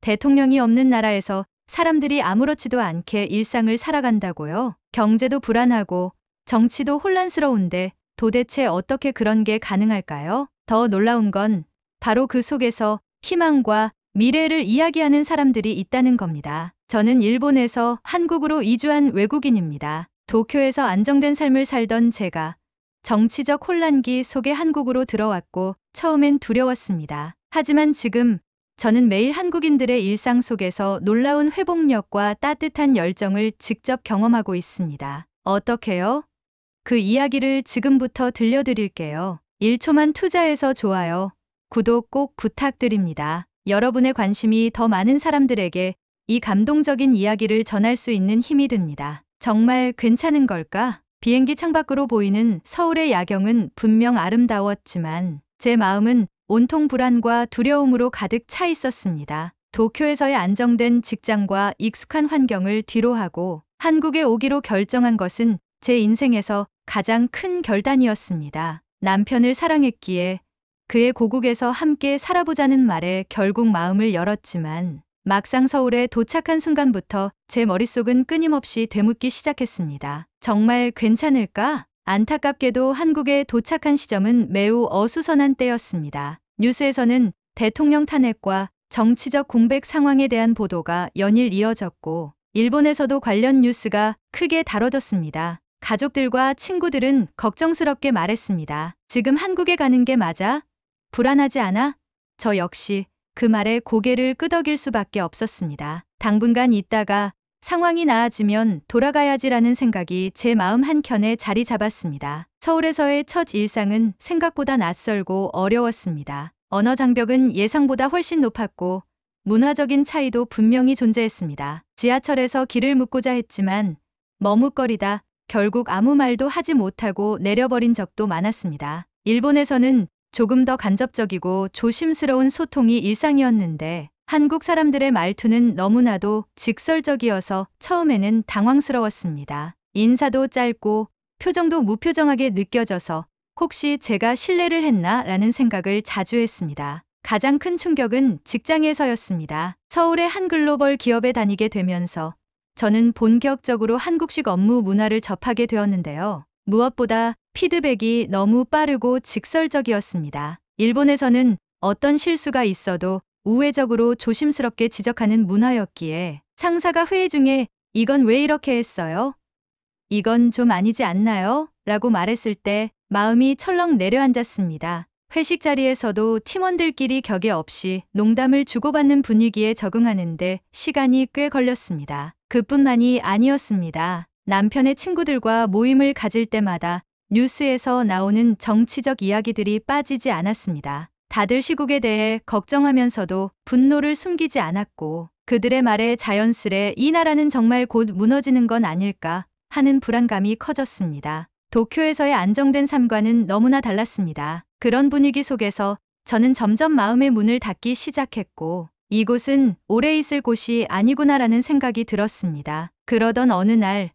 대통령이 없는 나라에서 사람들이 아무렇지도 않게 일상을 살아간다고요? 경제도 불안하고 정치도 혼란스러운데 도대체 어떻게 그런 게 가능할까요? 더 놀라운 건 바로 그 속에서 희망과 미래를 이야기하는 사람들이 있다는 겁니다. 저는 일본에서 한국으로 이주한 외국인입니다. 도쿄에서 안정된 삶을 살던 제가 정치적 혼란기 속에 한국으로 들어왔고 처음엔 두려웠습니다. 하지만 지금 저는 매일 한국인들의 일상 속에서 놀라운 회복력과 따뜻한 열정을 직접 경험하고 있습니다. 어떻게요? 그 이야기를 지금부터 들려드릴게요. 1초만 투자해서 좋아요, 구독 꼭 부탁드립니다. 여러분의 관심이 더 많은 사람들에게 이 감동적인 이야기를 전할 수 있는 힘이 됩니다. 정말 괜찮은 걸까? 비행기 창밖으로 보이는 서울의 야경은 분명 아름다웠지만 제 마음은 온통 불안과 두려움으로 가득 차 있었습니다. 도쿄에서의 안정된 직장과 익숙한 환경을 뒤로하고 한국에 오기로 결정한 것은 제 인생에서 가장 큰 결단이었습니다. 남편을 사랑했기에 그의 고국에서 함께 살아보자는 말에 결국 마음을 열었지만 막상 서울에 도착한 순간부터 제 머릿속은 끊임없이 되묻기 시작했습니다. 정말 괜찮을까? 안타깝게도 한국에 도착한 시점은 매우 어수선한 때였습니다. 뉴스에서는 대통령 탄핵과 정치적 공백 상황에 대한 보도가 연일 이어졌고 일본에서도 관련 뉴스가 크게 다뤄졌습니다. 가족들과 친구들은 걱정스럽게 말했습니다. 지금 한국에 가는 게 맞아? 불안하지 않아? 저 역시 그 말에 고개를 끄덕일 수밖에 없었습니다. 당분간 있다가 상황이 나아지면 돌아가야지라는 생각이 제 마음 한켠에 자리 잡았습니다. 서울에서의 첫 일상은 생각보다 낯설고 어려웠습니다. 언어 장벽은 예상보다 훨씬 높았고 문화적인 차이도 분명히 존재했습니다. 지하철에서 길을 묻고자 했지만 머뭇거리다 결국 아무 말도 하지 못하고 내려버린 적도 많았습니다. 일본에서는 조금 더 간접적이고 조심스러운 소통이 일상이었는데 한국 사람들의 말투는 너무나도 직설적이어서 처음에는 당황스러웠습니다. 인사도 짧고 표정도 무표정하게 느껴져서 혹시 제가 실례를 했나 라는 생각을 자주 했습니다. 가장 큰 충격은 직장에서였습니다. 서울의 한 글로벌 기업에 다니게 되면서 저는 본격적으로 한국식 업무 문화를 접하게 되었는데요. 무엇보다 피드백이 너무 빠르고 직설적이었습니다. 일본에서는 어떤 실수가 있어도 우회적으로 조심스럽게 지적하는 문화였기에 상사가 회의 중에 이건 왜 이렇게 했어요? 이건 좀 아니지 않나요? 라고 말했을 때 마음이 철렁 내려앉았습니다. 회식 자리에서도 팀원들끼리 격에 없이 농담을 주고받는 분위기에 적응하는데 시간이 꽤 걸렸습니다. 그뿐만이 아니었습니다. 남편의 친구들과 모임을 가질 때마다 뉴스에서 나오는 정치적 이야기들이 빠지지 않았습니다. 다들 시국에 대해 걱정하면서도 분노를 숨기지 않았고 그들의 말에 자연스레 이 나라는 정말 곧 무너지는 건 아닐까 하는 불안감이 커졌습니다. 도쿄에서의 안정된 삶과는 너무나 달랐습니다. 그런 분위기 속에서 저는 점점 마음의 문을 닫기 시작했고 이곳은 오래 있을 곳이 아니구나라는 생각이 들었습니다. 그러던 어느 날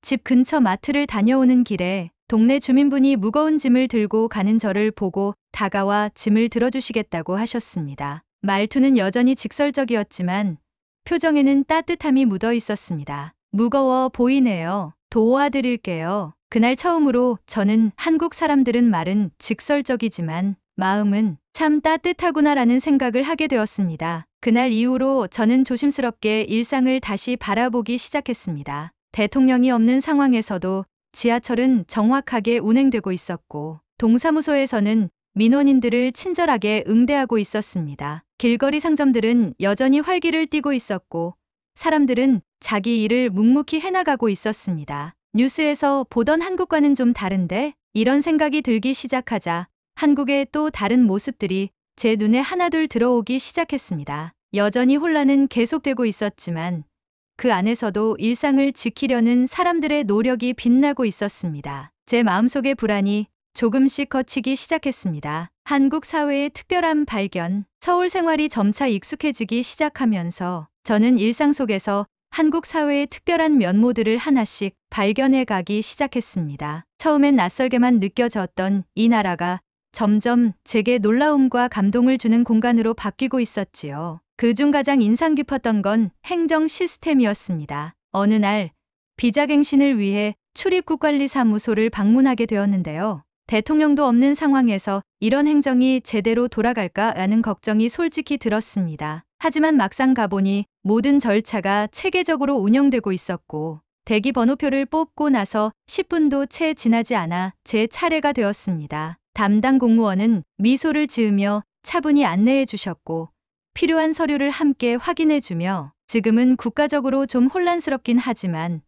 집 근처 마트를 다녀오는 길에 동네 주민분이 무거운 짐을 들고 가는 저를 보고 다가와 짐을 들어주시겠다고 하셨습니다. 말투는 여전히 직설적이었지만 표정에는 따뜻함이 묻어 있었습니다. 무거워 보이네요. 도와드릴게요. 그날 처음으로 저는 한국 사람들은 말은 직설적이지만 마음은 참 따뜻하구나라는 생각을 하게 되었습니다. 그날 이후로 저는 조심스럽게 일상을 다시 바라보기 시작했습니다. 대통령이 없는 상황에서도 지하철은 정확하게 운행되고 있었고 동사무소에서는 민원인들을 친절하게 응대하고 있었습니다. 길거리 상점들은 여전히 활기를 띠고 있었고 사람들은 자기 일을 묵묵히 해나가고 있었습니다. 뉴스에서 보던 한국과는 좀 다른데? 이런 생각이 들기 시작하자 한국의 또 다른 모습들이 제 눈에 하나둘 들어오기 시작했습니다. 여전히 혼란은 계속되고 있었지만 그 안에서도 일상을 지키려는 사람들의 노력이 빛나고 있었습니다. 제 마음속의 불안이 조금씩 걷히기 시작했습니다. 한국 사회의 특별한 발견, 서울 생활이 점차 익숙해지기 시작하면서 저는 일상 속에서 한국 사회의 특별한 면모들을 하나씩 발견해 가기 시작했습니다. 처음엔 낯설게만 느껴졌던 이 나라가 점점 제게 놀라움과 감동을 주는 공간으로 바뀌고 있었지요. 그중 가장 인상 깊었던 건 행정 시스템이었습니다. 어느 날 비자갱신을 위해 출입국관리사무소를 방문하게 되었는데요. 대통령도 없는 상황에서 이런 행정이 제대로 돌아갈까라는 걱정이 솔직히 들었습니다. 하지만 막상 가보니 모든 절차가 체계적으로 운영되고 있었고 대기 번호표를 뽑고 나서 10분도 채 지나지 않아 제 차례가 되었습니다. 담당 공무원은 미소를 지으며 차분히 안내해 주셨고 필요한 서류를 함께 확인해 주며 지금은 국가적으로 좀 혼란스럽긴 하지만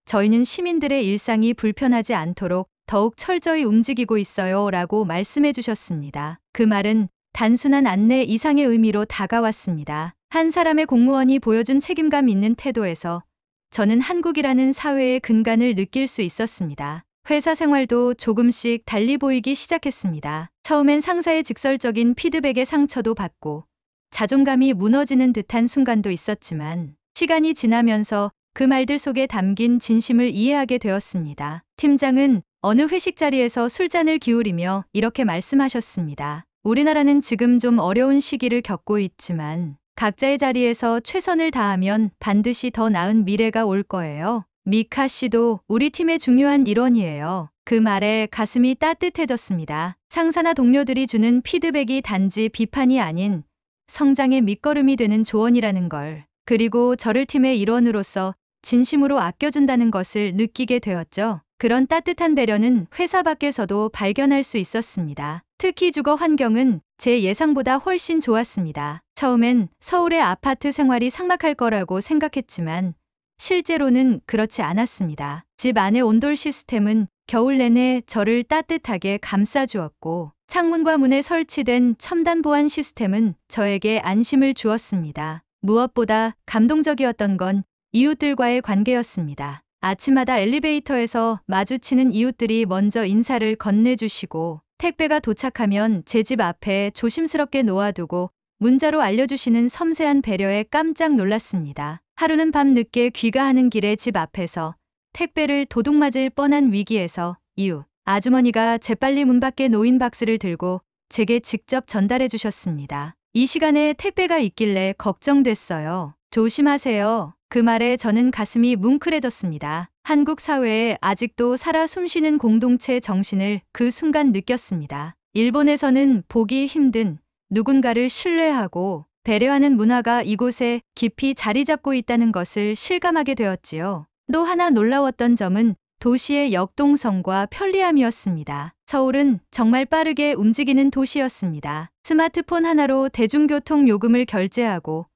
저희는 시민들의 일상이 불편하지 않도록 더욱 철저히 움직이고 있어요 라고 말씀해 주셨습니다. 그 말은 단순한 안내 이상의 의미로 다가왔습니다. 한 사람의 공무원이 보여준 책임감 있는 태도에서 저는 한국이라는 사회의 근간을 느낄 수 있었습니다. 회사 생활도 조금씩 달리 보이기 시작했습니다. 처음엔 상사의 직설적인 피드백에 상처도 받고 자존감이 무너지는 듯한 순간도 있었지만 시간이 지나면서 그 말들 속에 담긴 진심을 이해하게 되었습니다. 팀장은 어느 회식 자리에서 술잔을 기울이며 이렇게 말씀하셨습니다. 우리나라는 지금 좀 어려운 시기를 겪고 있지만 각자의 자리에서 최선을 다하면 반드시 더 나은 미래가 올 거예요. 미카 씨도 우리 팀의 중요한 일원이에요. 그 말에 가슴이 따뜻해졌습니다. 상사나 동료들이 주는 피드백이 단지 비판이 아닌 성장의 밑거름이 되는 조언이라는 걸, 그리고 저를 팀의 일원으로서 진심으로 아껴준다는 것을 느끼게 되었죠. 그런 따뜻한 배려는 회사 밖에서도 발견할 수 있었습니다. 특히 주거 환경은 제 예상보다 훨씬 좋았습니다. 처음엔 서울의 아파트 생활이 삭막할 거라고 생각했지만 실제로는 그렇지 않았습니다. 집 안의 온돌 시스템은 겨울 내내 저를 따뜻하게 감싸주었고 창문과 문에 설치된 첨단 보안 시스템은 저에게 안심을 주었습니다. 무엇보다 감동적이었던 건 이웃들과의 관계였습니다. 아침마다 엘리베이터에서 마주치는 이웃들이 먼저 인사를 건네주시고 택배가 도착하면 제 집 앞에 조심스럽게 놓아두고 문자로 알려주시는 섬세한 배려에 깜짝 놀랐습니다. 하루는 밤 늦게 귀가하는 길에 집 앞에서 택배를 도둑맞을 뻔한 위기에서 이웃 아주머니가 재빨리 문 밖에 놓인 박스를 들고 제게 직접 전달해 주셨습니다. 이 시간에 택배가 있길래 걱정됐어요. 조심하세요. 그 말에 저는 가슴이 뭉클해졌습니다. 한국 사회에 아직도 살아 숨쉬는 공동체 정신을 그 순간 느꼈습니다. 일본에서는 보기 힘든 누군가를 신뢰하고 배려하는 문화가 이곳에 깊이 자리 잡고 있다는 것을 실감하게 되었지요. 또 하나 놀라웠던 점은 도시의 역동성과 편리함이었습니다. 서울은 정말 빠르게 움직이는 도시였습니다. 스마트폰 하나로 대중교통 요금을 결제하고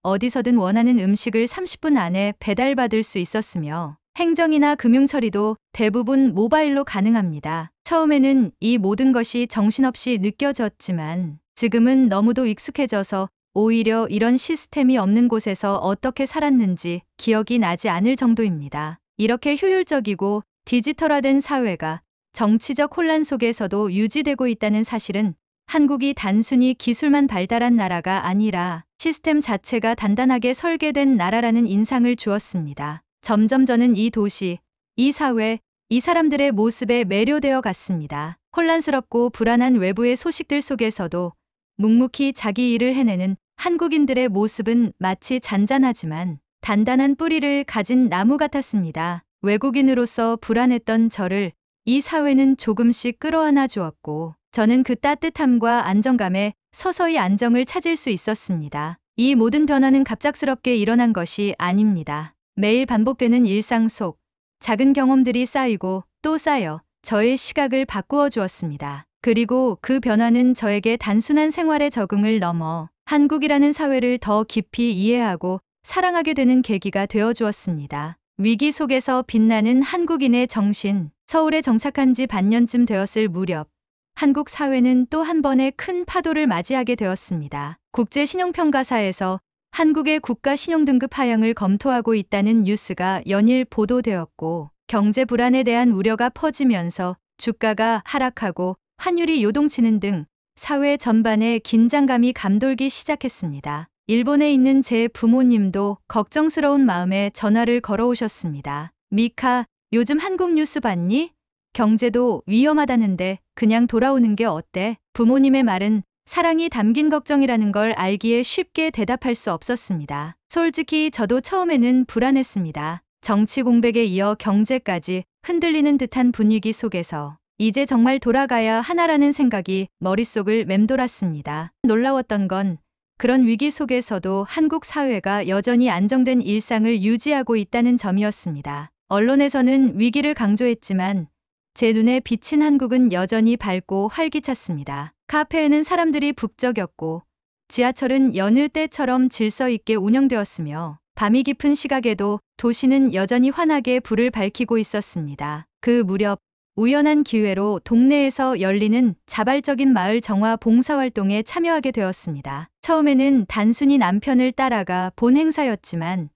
어디서든 원하는 음식을 30분 안에 배달받을 수 있었으며 행정이나 금융 처리도 대부분 모바일로 가능합니다. 처음에는 이 모든 것이 정신없이 느껴졌지만 지금은 너무도 익숙해져서 오히려 이런 시스템이 없는 곳에서 어떻게 살았는지 기억이 나지 않을 정도입니다. 이렇게 효율적이고 디지털화된 사회가 정치적 혼란 속에서도 유지되고 있다는 사실은 한국이 단순히 기술만 발달한 나라가 아니라 시스템 자체가 단단하게 설계된 나라라는 인상을 주었습니다. 점점 저는 이 도시, 이 사회, 이 사람들의 모습에 매료되어 갔습니다. 혼란스럽고 불안한 외부의 소식들 속에서도 묵묵히 자기 일을 해내는 한국인들의 모습은 마치 잔잔하지만 단단한 뿌리를 가진 나무 같았습니다. 외국인으로서 불안했던 저를 이 사회는 조금씩 끌어안아 주었고 저는 그 따뜻함과 안정감에 서서히 안정을 찾을 수 있었습니다. 이 모든 변화는 갑작스럽게 일어난 것이 아닙니다. 매일 반복되는 일상 속 작은 경험들이 쌓이고 또 쌓여 저의 시각을 바꾸어 주었습니다. 그리고 그 변화는 저에게 단순한 생활의 적응을 넘어 한국이라는 사회를 더 깊이 이해하고 사랑하게 되는 계기가 되어 주었습니다. 위기 속에서 빛나는 한국인의 정신, 서울에 정착한 지 반년쯤 되었을 무렵 한국 사회는 또 한 번의 큰 파도를 맞이하게 되었습니다. 국제신용평가사에서 한국의 국가 신용등급 하향을 검토하고 있다는 뉴스가 연일 보도되었고 경제 불안에 대한 우려가 퍼지면서 주가가 하락하고 환율이 요동치는 등 사회 전반에 긴장감이 감돌기 시작했습니다. 일본에 있는 제 부모님도 걱정스러운 마음에 전화를 걸어오셨습니다. 미카, 요즘 한국 뉴스 봤니? 경제도 위험하다는데 그냥 돌아오는 게 어때? 부모님의 말은 사랑이 담긴 걱정이라는 걸 알기에 쉽게 대답할 수 없었습니다. 솔직히 저도 처음에는 불안했습니다. 정치 공백에 이어 경제까지 흔들리는 듯한 분위기 속에서 이제 정말 돌아가야 하나라는 생각이 머릿속을 맴돌았습니다. 놀라웠던 건 그런 위기 속에서도 한국 사회가 여전히 안정된 일상을 유지하고 있다는 점이었습니다. 언론에서는 위기를 강조했지만 제 눈에 비친 한국은 여전히 밝고 활기찼습니다. 카페에는 사람들이 북적였고 지하철은 여느 때처럼 질서 있게 운영되었으며 밤이 깊은 시각에도 도시는 여전히 환하게 불을 밝히고 있었습니다. 그 무렵 우연한 기회로 동네에서 열리는 자발적인 마을 정화 봉사활동에 참여하게 되었습니다. 처음에는 단순히 남편을 따라가 본 행사였지만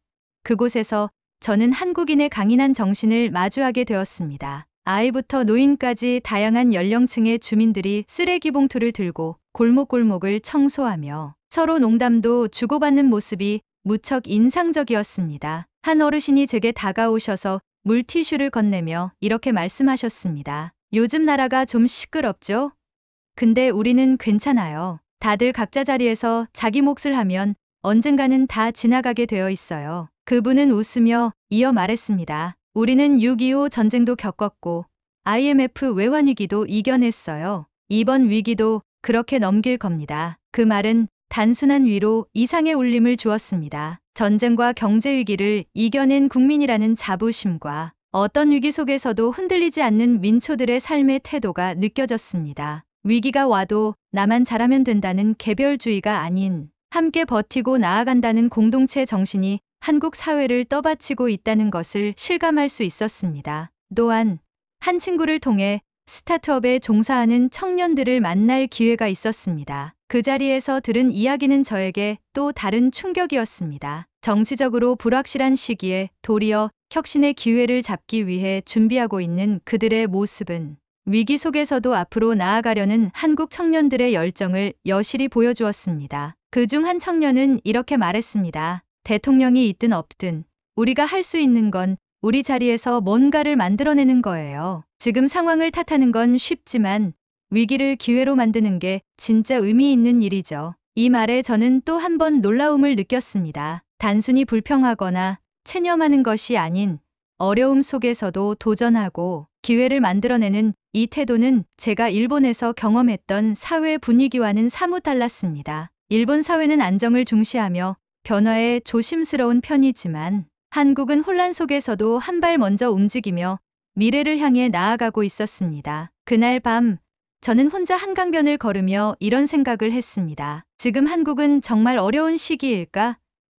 그곳에서 저는 한국인의 강인한 정신을 마주하게 되었습니다. 아이부터 노인까지 다양한 연령층의 주민들이 쓰레기 봉투를 들고 골목골목을 청소하며 서로 농담도 주고받는 모습이 무척 인상적이었습니다. 한 어르신이 제게 다가오셔서 물티슈를 건네며 이렇게 말씀하셨습니다. 요즘 나라가 좀 시끄럽죠? 근데 우리는 괜찮아요. 다들 각자 자리에서 자기 몫을 하면 언젠가는 다 지나가게 되어 있어요. 그분은 웃으며 이어 말했습니다. 우리는 6.25 전쟁도 겪었고 IMF 외환위기도 이겨냈어요. 이번 위기도 그렇게 넘길 겁니다. 그 말은 단순한 위로 이상의 울림을 주었습니다. 전쟁과 경제위기를 이겨낸 국민이라는 자부심과 어떤 위기 속에서도 흔들리지 않는 민초들의 삶의 태도가 느껴졌습니다. 위기가 와도 나만 잘하면 된다는 개별주의가 아닌 함께 버티고 나아간다는 공동체 정신이 한국 사회를 떠받치고 있다는 것을 실감할 수 있었습니다. 또한 한 친구를 통해 스타트업에 종사하는 청년들을 만날 기회가 있었습니다. 그 자리에서 들은 이야기는 저에게 또 다른 충격이었습니다. 정치적으로 불확실한 시기에 도리어 혁신의 기회를 잡기 위해 준비하고 있는 그들의 모습은 위기 속에서도 앞으로 나아가려는 한국 청년들의 열정을 여실히 보여주었습니다. 그중 한 청년은 이렇게 말했습니다. 대통령이 있든 없든 우리가 할 수 있는 건 우리 자리에서 뭔가를 만들어내는 거예요. 지금 상황을 탓하는 건 쉽지만 위기를 기회로 만드는 게 진짜 의미 있는 일이죠. 이 말에 저는 또 한 번 놀라움을 느꼈습니다. 단순히 불평하거나 체념하는 것이 아닌 어려움 속에서도 도전하고 기회를 만들어내는 이 태도는 제가 일본에서 경험했던 사회 분위기와는 사뭇 달랐습니다. 일본 사회는 안정을 중시하며 변화에 조심스러운 편이지만 한국은 혼란 속에서도 한 발 먼저 움직이며 미래를 향해 나아가고 있었습니다. 그날 밤 저는 혼자 한강변을 걸으며 이런 생각을 했습니다. 지금 한국은 정말 어려운 시기일까?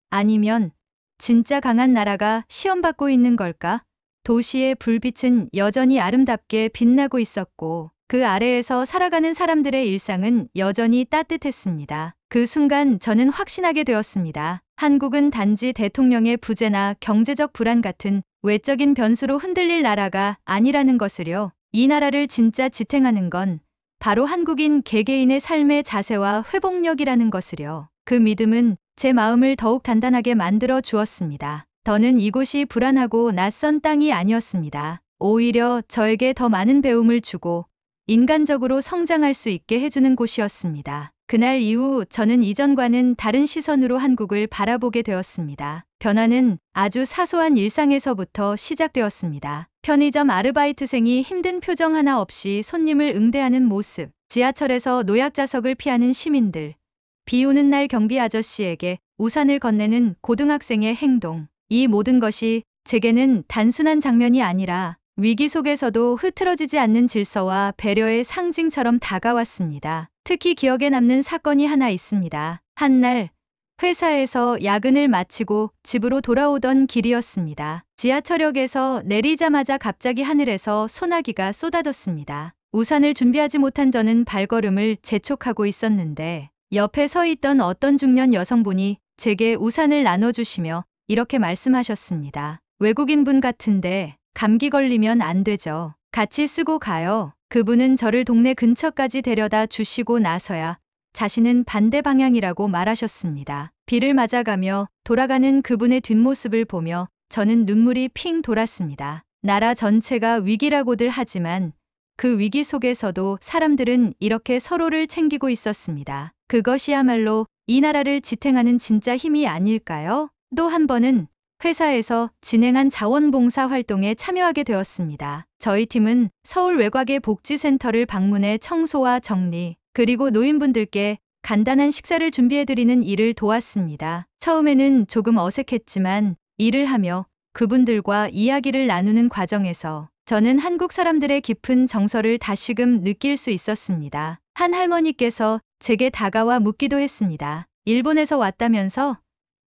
아니면 진짜 강한 나라가 시험받고 있는 걸까? 도시의 불빛은 여전히 아름답게 빛나고 있었고 그 아래에서 살아가는 사람들의 일상은 여전히 따뜻했습니다. 그 순간 저는 확신하게 되었습니다. 한국은 단지 대통령의 부재나 경제적 불안 같은 외적인 변수로 흔들릴 나라가 아니라는 것을요. 이 나라를 진짜 지탱하는 건 바로 한국인 개개인의 삶의 자세와 회복력이라는 것을요. 그 믿음은 제 마음을 더욱 단단하게 만들어 주었습니다. 더는 이곳이 불안하고 낯선 땅이 아니었습니다. 오히려 저에게 더 많은 배움을 주고 인간적으로 성장할 수 있게 해주는 곳이었습니다. 그날 이후 저는 이전과는 다른 시선으로 한국을 바라보게 되었습니다. 변화는 아주 사소한 일상에서부터 시작되었습니다. 편의점 아르바이트생이 힘든 표정 하나 없이 손님을 응대하는 모습, 지하철에서 노약자석을 피하는 시민들, 비 오는 날 경비 아저씨에게 우산을 건네는 고등학생의 행동, 이 모든 것이 제게는 단순한 장면이 아니라 위기 속에서도 흐트러지지 않는 질서와 배려의 상징처럼 다가왔습니다. 특히 기억에 남는 사건이 하나 있습니다. 한날 회사에서 야근을 마치고 집으로 돌아오던 길이었습니다. 지하철역에서 내리자마자 갑자기 하늘에서 소나기가 쏟아졌습니다. 우산을 준비하지 못한 저는 발걸음을 재촉하고 있었는데 옆에 서 있던 어떤 중년 여성분이 제게 우산을 나눠주시며 이렇게 말씀하셨습니다. 외국인분 같은데 감기 걸리면 안 되죠. 같이 쓰고 가요. 그분은 저를 동네 근처까지 데려다 주시고 나서야 자신은 반대 방향이라고 말하셨습니다. 비를 맞아가며 돌아가는 그분의 뒷모습을 보며 저는 눈물이 핑 돌았습니다. 나라 전체가 위기라고들 하지만 그 위기 속에서도 사람들은 이렇게 서로를 챙기고 있었습니다. 그것이야말로 이 나라를 지탱하는 진짜 힘이 아닐까요? 또 한 번은 회사에서 진행한 자원봉사 활동에 참여하게 되었습니다. 저희 팀은 서울 외곽의 복지센터를 방문해 청소와 정리, 그리고 노인분들께 간단한 식사를 준비해드리는 일을 도왔습니다. 처음에는 조금 어색했지만 일을 하며 그분들과 이야기를 나누는 과정에서 저는 한국 사람들의 깊은 정서를 다시금 느낄 수 있었습니다. 한 할머니께서 제게 다가와 묻기도 했습니다. 일본에서 왔다면서?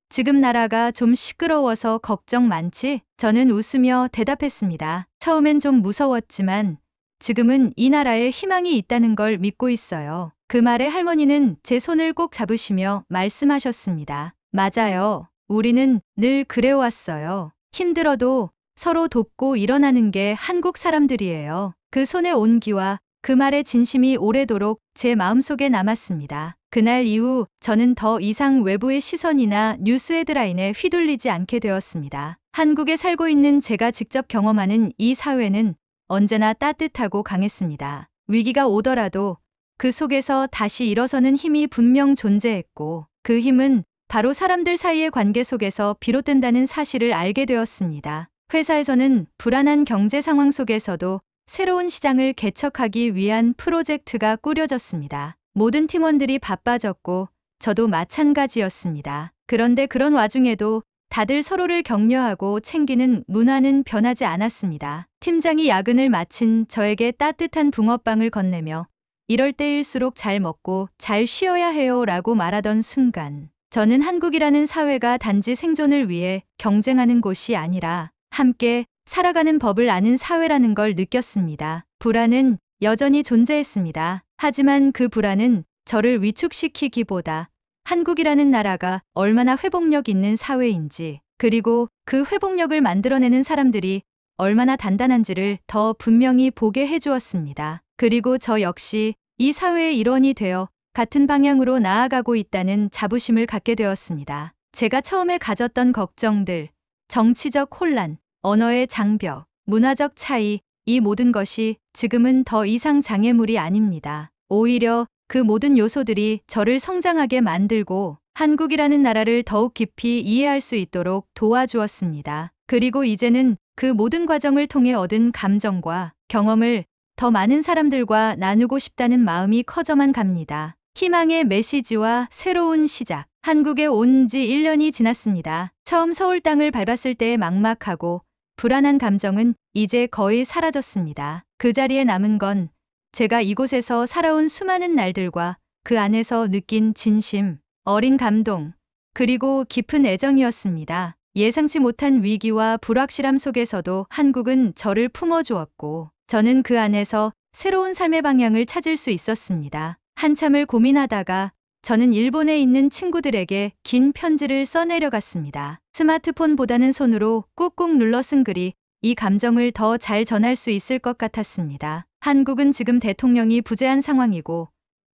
지금 나라가 좀 시끄러워서 걱정 많지? 저는 웃으며 대답했습니다. 처음엔 좀 무서웠지만 지금은 이 나라에 희망이 있다는 걸 믿고 있어요. 그 말에 할머니는 제 손을 꼭 잡으시며 말씀하셨습니다. 맞아요. 우리는 늘 그래왔어요. 힘들어도 서로 돕고 일어나는 게 한국 사람들이에요. 그 손의 온기와 그 말의 진심이 오래도록 제 마음속에 남았습니다. 그날 이후 저는 더 이상 외부의 시선이나 뉴스 헤드라인에 휘둘리지 않게 되었습니다. 한국에 살고 있는 제가 직접 경험하는 이 사회는 언제나 따뜻하고 강했습니다. 위기가 오더라도 그 속에서 다시 일어서는 힘이 분명 존재했고, 그 힘은 바로 사람들 사이의 관계 속에서 비롯된다는 사실을 알게 되었습니다. 회사에서는 불안한 경제 상황 속에서도 새로운 시장을 개척하기 위한 프로젝트가 꾸려졌습니다. 모든 팀원들이 바빠졌고 저도 마찬가지였습니다. 그런데 그런 와중에도 다들 서로를 격려하고 챙기는 문화는 변하지 않았습니다. 팀장이 야근을 마친 저에게 따뜻한 붕어빵을 건네며 이럴 때일수록 잘 먹고 잘 쉬어야 해요 라고 말하던 순간, 저는 한국이라는 사회가 단지 생존을 위해 경쟁하는 곳이 아니라 함께 살아가는 법을 아는 사회라는 걸 느꼈습니다. 불안은 여전히 존재했습니다. 하지만 그 불안은 저를 위축시키기보다 한국이라는 나라가 얼마나 회복력 있는 사회인지, 그리고 그 회복력을 만들어내는 사람들이 얼마나 단단한지를 더 분명히 보게 해주었습니다. 그리고 저 역시 이 사회의 일원이 되어 같은 방향으로 나아가고 있다는 자부심을 갖게 되었습니다. 제가 처음에 가졌던 걱정들, 정치적 혼란, 언어의 장벽, 문화적 차이, 이 모든 것이 지금은 더 이상 장애물이 아닙니다. 오히려 그 모든 요소들이 저를 성장하게 만들고 한국이라는 나라를 더욱 깊이 이해할 수 있도록 도와주었습니다. 그리고 이제는 그 모든 과정을 통해 얻은 감정과 경험을 더 많은 사람들과 나누고 싶다는 마음이 커져만 갑니다. 희망의 메시지와 새로운 시작. 한국에 온 지 1년이 지났습니다. 처음 서울 땅을 밟았을 때의 막막하고 불안한 감정은 이제 거의 사라졌습니다. 그 자리에 남은 건 제가 이곳에서 살아온 수많은 날들과 그 안에서 느낀 진심, 어린 감동, 그리고 깊은 애정이었습니다. 예상치 못한 위기와 불확실함 속에서도 한국은 저를 품어주었고, 저는 그 안에서 새로운 삶의 방향을 찾을 수 있었습니다. 한참을 고민하다가 저는 일본에 있는 친구들에게 긴 편지를 써내려갔습니다. 스마트폰보다는 손으로 꾹꾹 눌러 쓴 글이 이 감정을 더 잘 전할 수 있을 것 같았습니다. 한국은 지금 대통령이 부재한 상황이고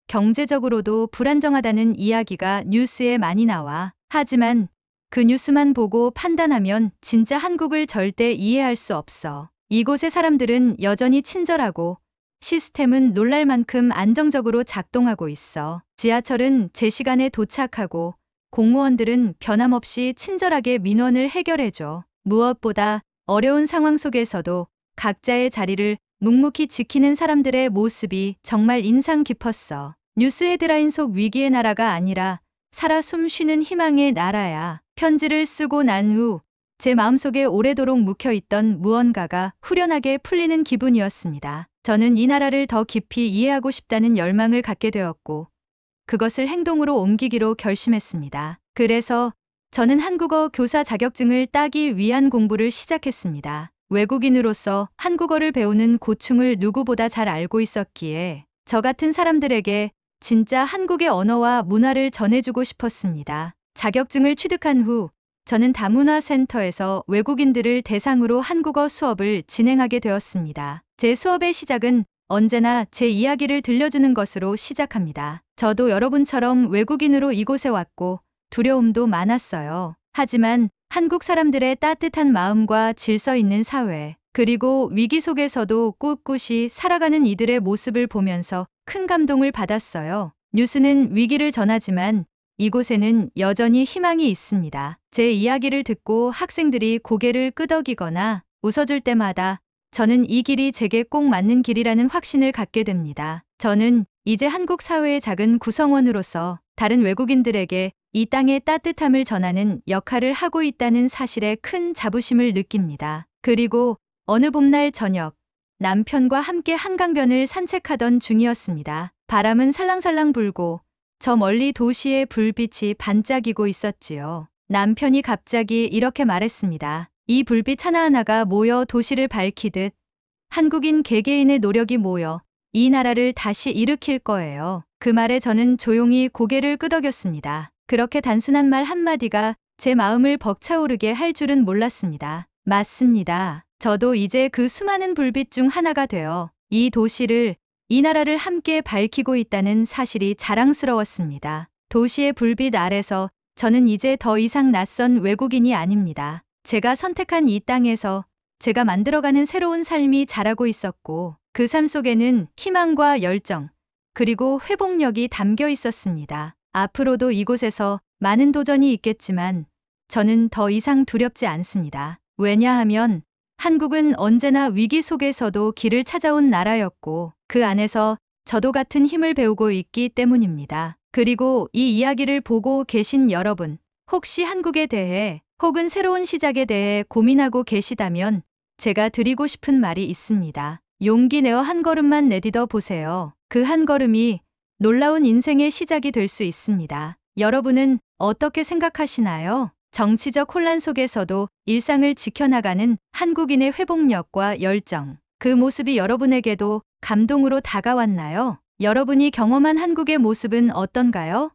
경제적으로도 불안정하다는 이야기가 뉴스에 많이 나와. 하지만 그 뉴스만 보고 판단하면 진짜 한국을 절대 이해할 수 없어. 이곳의 사람들은 여전히 친절하고 시스템은 놀랄 만큼 안정적으로 작동하고 있어. 지하철은 제 시간에 도착하고 공무원들은 변함없이 친절하게 민원을 해결해줘. 무엇보다 어려운 상황 속에서도 각자의 자리를 묵묵히 지키는 사람들의 모습이 정말 인상 깊었어. 뉴스 헤드라인 속 위기의 나라가 아니라 살아 숨쉬는 희망의 나라야. 편지를 쓰고 난 후 제 마음속에 오래도록 묵혀있던 무언가가 후련하게 풀리는 기분이었습니다. 저는 이 나라를 더 깊이 이해하고 싶다는 열망을 갖게 되었고 그것을 행동으로 옮기기로 결심했습니다. 그래서 저는 한국어 교사 자격증을 따기 위한 공부를 시작했습니다. 외국인으로서 한국어를 배우는 고충을 누구보다 잘 알고 있었기에 저 같은 사람들에게 진짜 한국의 언어와 문화를 전해주고 싶었습니다. 자격증을 취득한 후 저는 다문화센터에서 외국인들을 대상으로 한국어 수업을 진행하게 되었습니다. 제 수업의 시작은 언제나 제 이야기를 들려주는 것으로 시작합니다. 저도 여러분처럼 외국인으로 이곳에 왔고 두려움도 많았어요. 하지만 한국 사람들의 따뜻한 마음과 질서 있는 사회, 그리고 위기 속에서도 꿋꿋이 살아가는 이들의 모습을 보면서 큰 감동을 받았어요. 뉴스는 위기를 전하지만 이곳에는 여전히 희망이 있습니다. 제 이야기를 듣고 학생들이 고개를 끄덕이거나 웃어줄 때마다 저는 이 길이 제게 꼭 맞는 길이라는 확신을 갖게 됩니다. 저는 이제 한국 사회의 작은 구성원으로서 다른 외국인들에게 이 땅의 따뜻함을 전하는 역할을 하고 있다는 사실에 큰 자부심을 느낍니다. 그리고 어느 봄날 저녁, 남편과 함께 한강변을 산책하던 중이었습니다. 바람은 살랑살랑 불고 저 멀리 도시의 불빛이 반짝이고 있었지요. 남편이 갑자기 이렇게 말했습니다. 이 불빛 하나하나가 모여 도시를 밝히듯 한국인 개개인의 노력이 모여 이 나라를 다시 일으킬 거예요. 그 말에 저는 조용히 고개를 끄덕였습니다. 그렇게 단순한 말 한마디가 제 마음을 벅차오르게 할 줄은 몰랐습니다. 맞습니다. 저도 이제 그 수많은 불빛 중 하나가 되어 이 도시를, 이 나라를 함께 밝히고 있다는 사실이 자랑스러웠습니다. 도시의 불빛 아래서 저는 이제 더 이상 낯선 외국인이 아닙니다. 제가 선택한 이 땅에서 제가 만들어가는 새로운 삶이 자라고 있었고 그 삶 속에는 희망과 열정, 그리고 회복력이 담겨 있었습니다. 앞으로도 이곳에서 많은 도전이 있겠지만 저는 더 이상 두렵지 않습니다. 왜냐하면 한국은 언제나 위기 속에서도 길을 찾아온 나라였고 그 안에서 저도 같은 힘을 배우고 있기 때문입니다. 그리고 이 이야기를 보고 계신 여러분, 혹시 한국에 대해 혹은 새로운 시작에 대해 고민하고 계시다면 제가 드리고 싶은 말이 있습니다. 용기 내어 한 걸음만 내딛어 보세요. 그 한 걸음이 놀라운 인생의 시작이 될 수 있습니다. 여러분은 어떻게 생각하시나요? 정치적 혼란 속에서도 일상을 지켜나가는 한국인의 회복력과 열정, 그 모습이 여러분에게도 감동으로 다가왔나요? 여러분이 경험한 한국의 모습은 어떤가요?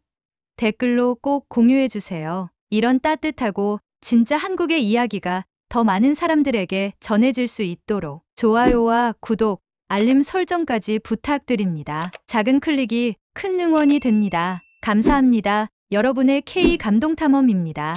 댓글로 꼭 공유해주세요. 이런 따뜻하고 진짜 한국의 이야기가 더 많은 사람들에게 전해질 수 있도록 좋아요와 구독, 알림 설정까지 부탁드립니다. 작은 클릭이 큰 응원이 됩니다. 감사합니다. 여러분의 K 감동탐험입니다.